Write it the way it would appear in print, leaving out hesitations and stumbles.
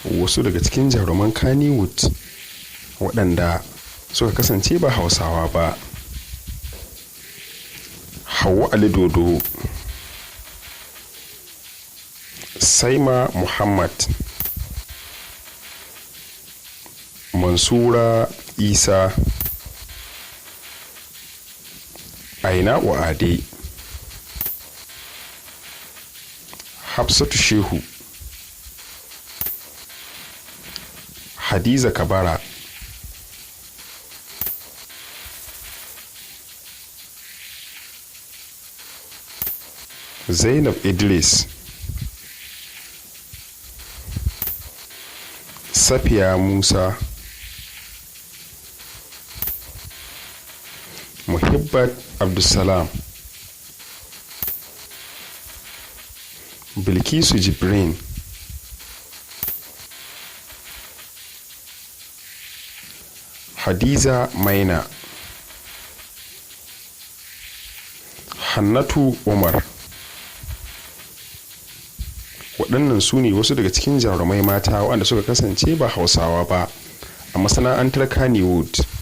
wasu daga cikin jaruman kannywood waɗanda suka kasance ba hausawa ba. Hauwa Ali Dodo, Saima Muhammad, Mansura Isa, Aina Ade, Hafsatu Shehu, Hadiza Kabara, Zainab Idris, Safiya Musa, Muhibbat Abdulsalam, Bilkisu Jibrin, Hadiza Maina, Hannatu Umar. Waɗannan su ne wasu daga cikin jarumai mata waɗanda suka kasance ba hausawa ba a masana'antar kannywood.